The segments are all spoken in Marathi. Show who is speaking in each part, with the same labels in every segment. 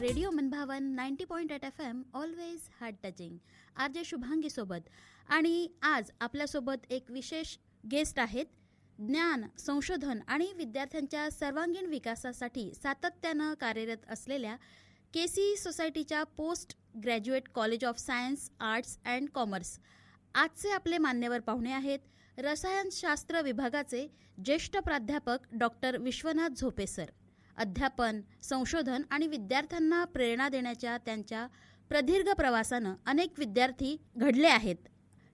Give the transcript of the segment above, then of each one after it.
Speaker 1: Radio Manbhavan 90.8 FM always heart touching RJ Shubhangi सोबत. आणि आज आपल्यासोबत एक विशेष गेस्ट आहेत. ज्ञान, संशोधन आणि विद्यार्थ्यांच्या सर्वांगीण विकासासाठी सातत्यानं कार्यरत असलेल्या केसी सोसायटीच्या post graduate college of science, arts and commerce आजचे आपले मान्यवर पाहुणे आहेत. रसायनशास्त्र विभागाचे ज्येष्ठ प्राध्यापक डॉक्टर विश्वनाथ झोपे सर. अध्यापन, संशोधन आणि विद्यार्थ्यांना प्रेरणा देण्याच्या त्यांच्या प्रदीर्घ प्रवासानं अनेक विद्यार्थी घडले आहेत.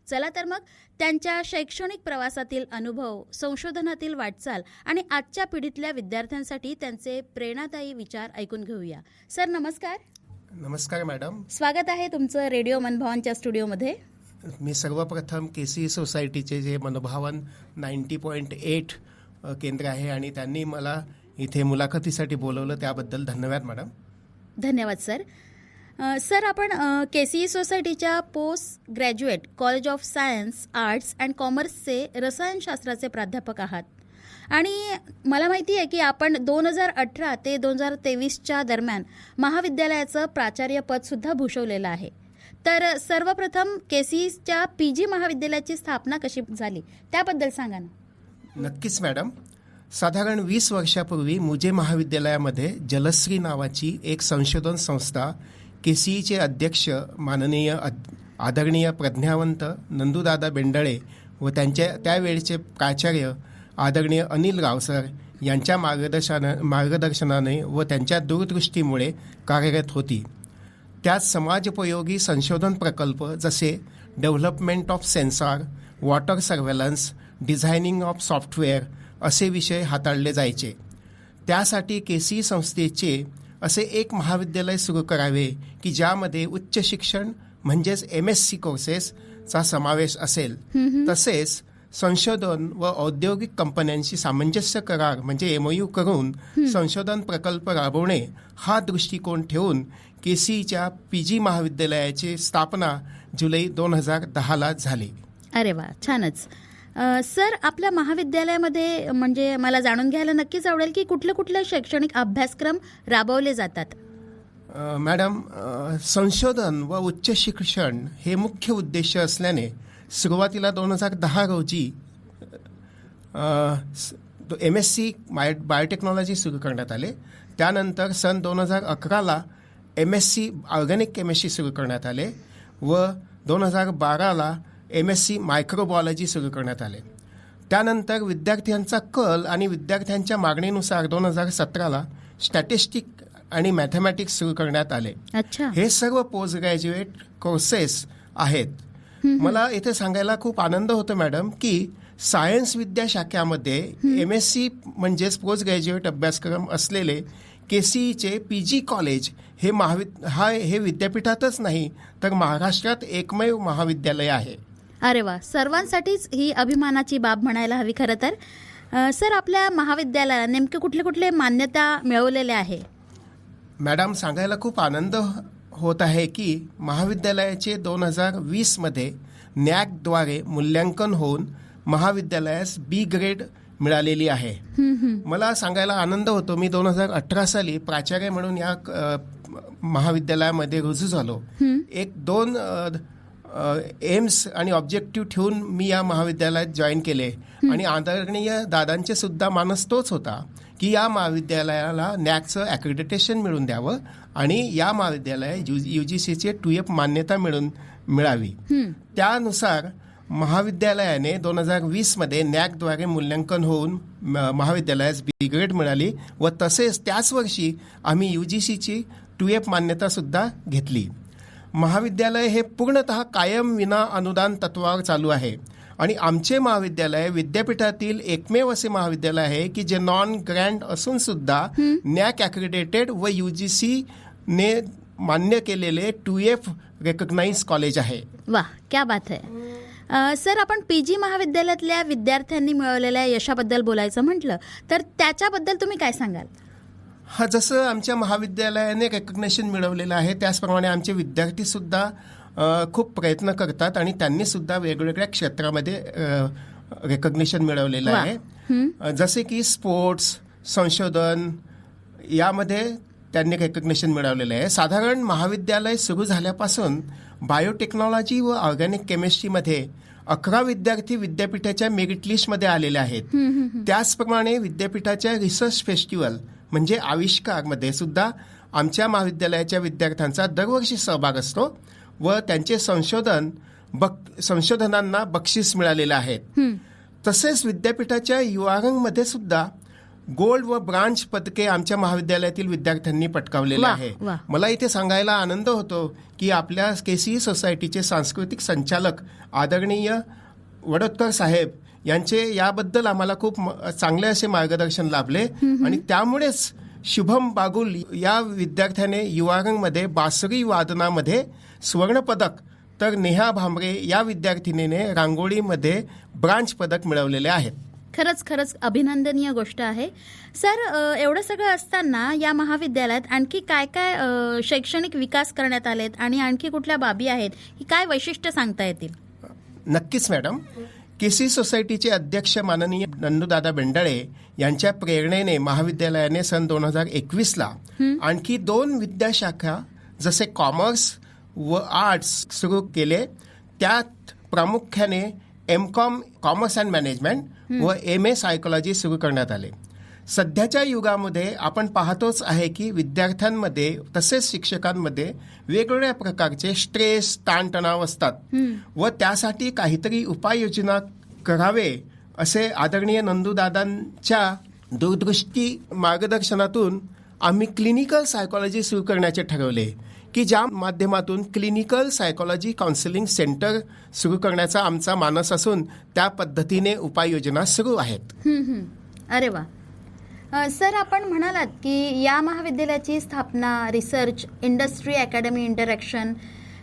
Speaker 1: चला तर मग त्यांच्या शैक्षणिक प्रवासातील अनुभव, संशोधनातील वाटचाल आणि आजच्या पिढीतल्या विद्यार्थ्यांसाठी त्यांचे प्रेरणादायी विचार ऐकून घेऊया. सर नमस्कार.
Speaker 2: नमस्कार मॅडम.
Speaker 1: स्वागत आहे तुमचं रेडिओ मनभावनच्या स्टुडिओमध्ये.
Speaker 2: मी सर्वप्रथम केसी सोसायटीचे जे मनभावन 90.8 केंद्र आहे आणि त्यांनी मला इथे मुलाखतीसाठी बोलवलं त्याबद्दल धन्यवाद मॅडम.
Speaker 1: धन्यवाद सर. सर आपण केसी सोसायटीच्या post graduate college of science, arts and कॉमर्सचे रसायनशास्त्राचे प्राध्यापक आहात आणि मला माहिती आहे की आपण 2018 ते 2023च्या दरम्यान महाविद्यालयाचं प्राचार्यपदसुद्धा भूषवलेलं आहे. तर सर्वप्रथम केसीच्या PG महाविद्यालयाची स्थापना कशी झाली त्याबद्दल सांगा ना.
Speaker 2: नक्कीच मॅडम. साधारण 20 वर्षापूर्वी मुजे महाविद्यालयामध्ये जलश्री नावाची एक संशोधन संस्था केसीचे अध्यक्ष माननीय आदरणीय प्रज्ञावंत नंदूदादा बेंडळे व त्यांच्या त्यावेळचे प्राचार्य आदरणीय अनिल राव सर यांच्या मार्गदर्शनाने व त्यांच्या दूरदृष्टीमुळे कार्यरत होती. त्यात समाजोपयोगी संशोधन प्रकल्प जसे development of sensor, water surveillance, designing of software असे विषय हाताळले जायचे. त्यासाठी केसी संस्थेचे असे एक महाविद्यालय सुरू करावे की ज्यामध्ये उच्च शिक्षण म्हणजेच MSc कोर्सेसचा समावेश असेल. तसेच संशोधन व औद्योगिक कंपन्यांशी सामंजस्य करार म्हणजे MOU करून संशोधन प्रकल्प राबवणे हा दृष्टिकोन ठेवून केसीच्या PG महाविद्यालयाची स्थापना जुलै 2010ला झाली.
Speaker 1: अरे वा, छानच. सर आपल्या महाविद्यालयामध्ये म्हणजे मला जाणून घ्यायला नक्कीच आवडेल की कुठले कुठले शैक्षणिक अभ्यासक्रम राबवले जातात.
Speaker 2: मॅडम, संशोधन व उच्च शिक्षण हे मुख्य उद्देश असल्याने सुरुवातीला 2010 रोजी MSc बायोटेक्नॉलॉजी सुरू करण्यात आले. त्यानंतर सन 2011ला MSc ऑर्गॅनिक केमिस्ट्री सुरू करण्यात आले व 2012ला MSc मायक्रोबायोलॉजी सुरू करण्यात आले. त्यानंतर विद्यार्थ्यांचा कल आणि विद्यार्थ्यांच्या मागणीनुसार 2017ला स्टॅटिस्टिक आणि मॅथमॅटिक्स सुरू करण्यात आले. हे सर्व पोस्ट ग्रॅज्युएट कोर्सेस आहेत. मला इथे सांगायला खूप आनंद होतो मॅडम की सायन्स विद्याशाखामध्ये MSc म्हणजेच पोस्ट ग्रॅज्युएट अभ्यासक्रम असलेले केसीचे PG कॉलेज हे विद्यापीठातच नाही तर महाराष्ट्रात एकमेव महाविद्यालय आहे.
Speaker 1: अरे वा, सर्वांसाठीच ही अभिमानाची बाब म्हणायला हवी खरं तर. सर आपल्या महाविद्यालयाला नेमके कुठले कुठले मान्यता मिळवलेल्या आहे.
Speaker 2: मॅडम, सांगायला खूप आनंद होत आहे की महाविद्यालयाचे 2020मध्ये NAAC-द्वारे मूल्यांकन होऊन महाविद्यालयास B ग्रेड मिळालेली आहे. मला सांगायला आनंद होतो, मी 2018 साली प्राचार्य म्हणून या महाविद्यालयामध्ये रुजू झालो. 1-2 एम्स आणि ऑब्जेक्टिव्ह ठेवून मी या महाविद्यालयात जॉईन केले आणि आदरणीय दादांचे सुद्धा मानस तोच होता की या महाविद्यालयाला NAACचं ॲक्रेडिटेशन मिळून द्यावं आणि या महाविद्यालयात UGCचे 2F मान्यता मिळावी. त्यानुसार महाविद्यालयाने 2020मध्ये NAAC-द्वारे मूल्यांकन होऊन महाविद्यालयास B ग्रेड मिळाली व तसेच त्याच वर्षी आम्ही UGCची 2F मान्यता सुद्धा घेतली. महाविद्यालय हे पूर्णतः कायम विना अनुदान तत्वावर चालू आहे आणि आमचे महाविद्यालय विद्यापीठातील एकमेव असे महाविद्यालय आहे की जे नॉन ग्रँट असून सुद्धा NAAC ॲक्रेडिटेड व UGCने मान्य केलेले 2F रेकग्नाइज कॉलेज आहे.
Speaker 1: वा, क्या बात है. सर आपण PG महाविद्यालयातल्या विद्यार्थ्यांनी मिळवलेल्या यशाबद्दल बोलायचं म्हटलं तर त्याच्याबद्दल तुम्ही काय सांगाल.
Speaker 2: जसं आमच्या महाविद्यालयाने रेकग्नेशन मिळवलेलं आहे त्याचप्रमाणे आमचे विद्यार्थीसुद्धा खूप प्रयत्न करतात आणि त्यांनीसुद्धा वेगवेगळ्या क्षेत्रामध्ये रेकग्नेशन मिळवलेलं आहे. जसे की स्पोर्ट्स, संशोधन यामध्ये त्यांनी रेकग्निशन मिळवलेलं आहे. साधारण महाविद्यालय सुरू झाल्यापासून बायोटेक्नॉलॉजी व ऑर्गॅनिक केमिस्ट्रीमध्ये 11 विद्यार्थी विद्यापीठाच्या मेरिट लिस्टमध्ये आलेले आहेत. त्याचप्रमाणे विद्यापीठाच्या रिसर्च फेस्टिवल म्हणजे आविष्कारमध्ये सुद्धा आमच्या महाविद्यालयाच्या विद्यार्थ्यांचा दरवर्षी सहभाग असतो व त्यांचे संशोधनांना बक्षीस मिळालेलं आहे. तसेच विद्यापीठाच्या युवारंगमध्ये सुद्धा गोल्ड व ब्रांच पदके आमच्या महाविद्यालयातील विद्यार्थ्यांनी पटकावलेले आहे. मला इथे सांगायला आनंद होतो की आपल्या केसी सोसायटीचे सांस्कृतिक संचालक आदरणीय वडोदकर साहेब यांचे याबद्दल आम्हाला खूप चांगले असे मार्गदर्शन लाभले आणि त्यामुळेच शुभम बागुल या विद्यार्थ्याने युवारंगमध्ये बासरी वादनामध्ये सुवर्णपदक तर नेहा भांबरे या विद्यार्थिनीने रांगोळीमध्ये ब्रांच पदक मिळवलेले आहेत.
Speaker 1: खरंच अभिनंदनीय गोष्ट आहे. सर, एवढं सगळं असताना या महाविद्यालयात आणखी काय काय शैक्षणिक विकास करण्यात आलेत आणि आणखी कुठल्या बाबी आहेत, ही काय वैशिष्ट्य सांगता येतील?
Speaker 2: नक्कीच मॅडम. केसी सोसायटीचे अध्यक्ष माननीय नंदूदादा बेंडाळे यांच्या प्रेरणेने महाविद्यालयाने सन 2021ला आणखी 2 विद्याशाखा जसे कॉमर्स व आर्ट्स सुरू केले. त्यात प्रामुख्याने एमकॉम कॉमर्स अँड मॅनेजमेंट व MA सायकोलॉजी सुरू करण्यात आले. सध्याच्या युगामध्ये आपण पाहतोच आहे की विद्यार्थ्यांमध्ये तसेच शिक्षकांमध्ये वेगवेगळ्या प्रकारचे स्ट्रेस ताणतणाव असतात व त्यासाठी काहीतरी उपाययोजना करावे असे आदरणीय नंदूदादांच्या दूरदृष्टी मार्गदर्शनातून आम्ही क्लिनिकल सायकोलॉजी सुरू करण्याचे ठरवले की ज्या माध्यमातून क्लिनिकल सायकोलॉजी काउन्सिलिंग सेंटर सुरू करण्याचा आमचा मानस असून त्या पद्धतीने उपाययोजना सुरू आहेत.
Speaker 1: अरे वा. सर, आपण म्हणालात की या महाविद्यालयाची स्थापना रिसर्च इंडस्ट्री अकॅडमी इंटरॅक्शन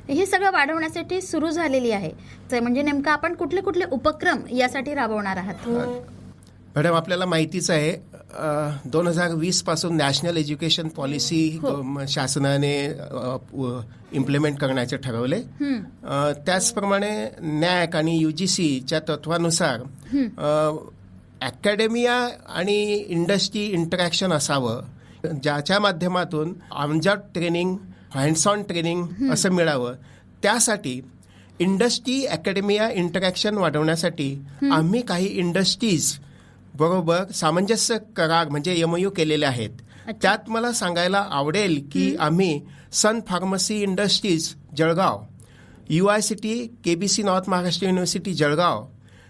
Speaker 1: हे सगळं वाढवण्यासाठी सुरू झालेली आहे. म्हणजे नेमकं आपण कुठले कुठले उपक्रम यासाठी राबवणार आहात?
Speaker 2: मॅडम, आपल्याला माहितीच आहे 2020 पासून नॅशनल एज्युकेशन पॉलिसी शासनाने इम्प्लिमेंट करण्याचे ठरवले. त्याचप्रमाणे नॅक आणि UGCच्या तत्वानुसार अकॅडेमिया आणि इंडस्ट्री इंटरॅक्शन असावं ज्याच्या माध्यमातून on job training hands on training असं मिळावं. त्यासाठी इंडस्ट्री अकॅडेमिया इंटरॅक्शन वाढवण्यासाठी आम्ही काही इंडस्ट्रीज बरोबर सामंजस्य करार म्हणजे MOU केलेले आहेत. त्यात मला सांगायला आवडेल की आम्ही sun pharmacy industries Jalgaon, UICT KBC north Maharashtra university Jalgaon,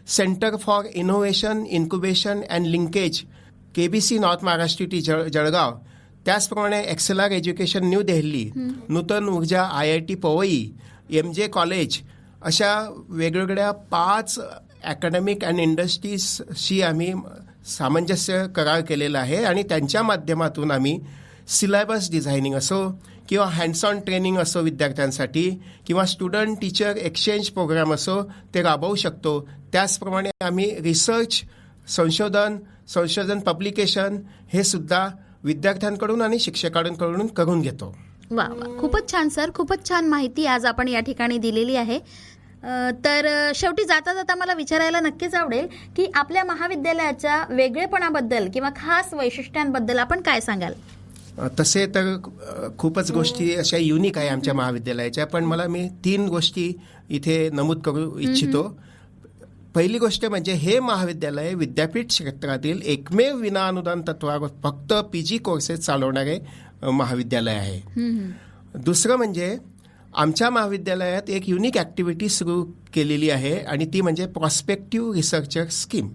Speaker 2: centre for innovation incubation and linkage KBC north Maharashtra Jalgaon, त्याचप्रमाणे exceller education new Delhi, Nutan Urja IIT Powai, MJ college अशा वेगवेगळ्या 5 अकॅडमिक अँड इंडस्ट्रीजशी आम्ही सामंजस्य करार केलेला आहे आणि त्यांच्या माध्यमातून आम्ही सिलेबस डिझायनिंग असो किंवा हँड्स ऑन ट्रेनिंग असो विद्यार्थ्यांसाठी किंवा स्टुडंट टीचर एक्सचेंज प्रोग्राम असो ते राबवू शकतो. त्याचप्रमाणे आम्ही रिसर्च संशोधन पब्लिकेशन हे सुद्धा विद्यार्थ्यांकडून आणि शिक्षकांकडून करून घेतो.
Speaker 1: वा, खूपच छान सर, खूपच छान माहिती आज आपण या ठिकाणी दिलेली आहे. तर शेवटी जाता जाता मला विचारायला नक्कीच आवडेल की आपल्या महाविद्यालयाच्या वेगळेपणाबद्दल किंवा खास वैशिष्ट्यांबद्दल आपण काय सांगाल?
Speaker 2: तसे तर खूपच गोष्टी अशा युनिक आहे आमच्या महाविद्यालयाच्या, पण मी 3 गोष्टी इथे नमूद करू इच्छितो. पहिली गोष्ट म्हणजे हे महाविद्यालय विद्यापीठ क्षेत्रातील एकमेव विनाअनुदान तत्वावर फक्त PG कोर्सेस चालवणारे महाविद्यालय आहे. दुसरं म्हणजे आमच्या महाविद्यालयात एक युनिक ॲक्टिव्हिटी सुरू केलेली आहे आणि ती म्हणजे प्रॉस्पेक्टिव्ह रिसर्चर स्कीम.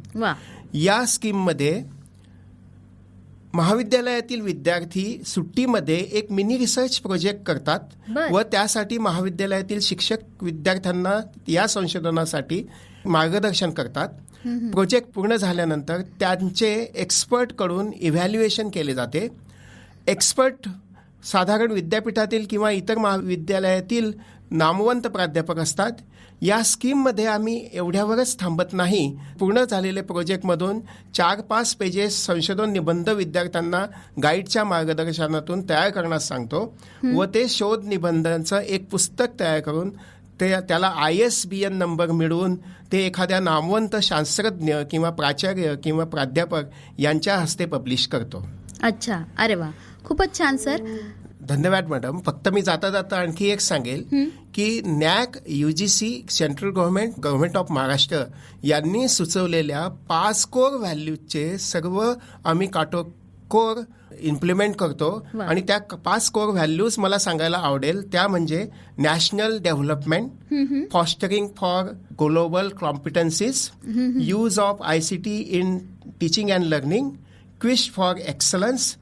Speaker 2: या स्कीममध्ये महाविद्यालयातील विद्यार्थी सुट्टीमध्ये एक मिनी रिसर्च प्रोजेक्ट करतात व त्यासाठी महाविद्यालयातील शिक्षक विद्यार्थ्यांना या संशोधनासाठी मार्गदर्शन करतात. प्रोजेक्ट पूर्ण झाल्यानंतर त्यांचे एक्सपर्टकडून इव्हॅल्युएशन केले जाते. एक्सपर्ट साधारण विद्यापीठातील किंवा इतर महाविद्यालयातील नामवंत प्राध्यापक असतात. या स्कीममध्ये आम्ही एवढ्यावरच थांबत नाही. पूर्ण झालेले प्रोजेक्टमधून 4-5 पेजेस संशोधन निबंध विद्यार्थ्यांना गाईडच्या मार्गदर्शनातून तयार करण्यास सांगतो व ते शोध निबंधांचं एक पुस्तक तयार करून त्याला ISBN नंबर मिळवून ते एखाद्या नामवंत शास्त्रज्ञ किंवा प्राचार्य किंवा प्राध्यापक यांच्या हस्ते पब्लिश करतो.
Speaker 1: अच्छा, अरे वा, खूपच छान सर.
Speaker 2: धन्यवाद मॅडम. फक्त मी जाता जाता आणखी एक सांगेल की NAAC UGC central government of Maharashtra यांनी सुचवलेल्या 5 कोर व्हॅल्यूजचे सर्व आम्ही काटेकोर इम्प्लिमेंट करतो.
Speaker 1: वा.
Speaker 2: आणि त्या 5 कोर व्हॅल्यूज मला सांगायला आवडेल. त्या म्हणजे national development, fostering for global competencies, use of ICT in teaching and learning, quest for excellence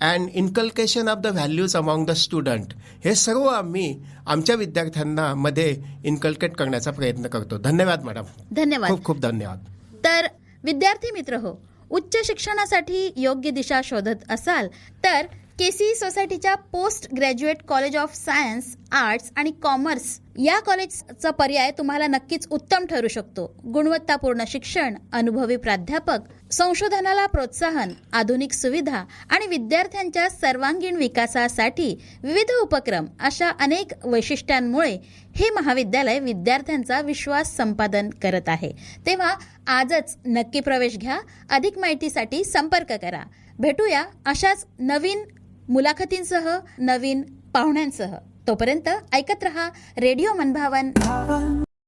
Speaker 2: and inculcation of the values among the student. हे सर्व आम्ही आमच्या विद्यार्थ्यांना मध्ये इन्कल्केट करण्याचा प्रयत्न करतो. धन्यवाद मॅडम.
Speaker 1: धन्यवाद.
Speaker 2: खूप खूप धन्यवाद.
Speaker 1: तर विद्यार्थी मित्र हो, उच्च शिक्षणासाठी योग्य दिशा शोधत असाल तर KC सोसायटीच्या post graduate college of science, arts आणि कॉमर्स या कॉलेजचा पर्याय तुम्हाला नक्कीच उत्तम ठरू शकतो. गुणवत्तापूर्ण शिक्षण, अनुभवी प्राध्यापक, संशोधनाला प्रोत्साहन, आधुनिक सुविधा आणि विद्यार्थ्यांच्या सर्वांगीण विकासासाठी विविध उपक्रम अशा अनेक वैशिष्ट्यांमुळे हे महाविद्यालय विद्यार्थ्यांचा विश्वास संपादन करत आहे. तेव्हा आजच नक्की प्रवेश घ्या. अधिक माहितीसाठी संपर्क करा. भेटूया अशाच नवीन मुलाखतींसह, नवीन पाहुण्यांसह. तोपर्यंत ऐकत रहा रेडिओ मनभावन.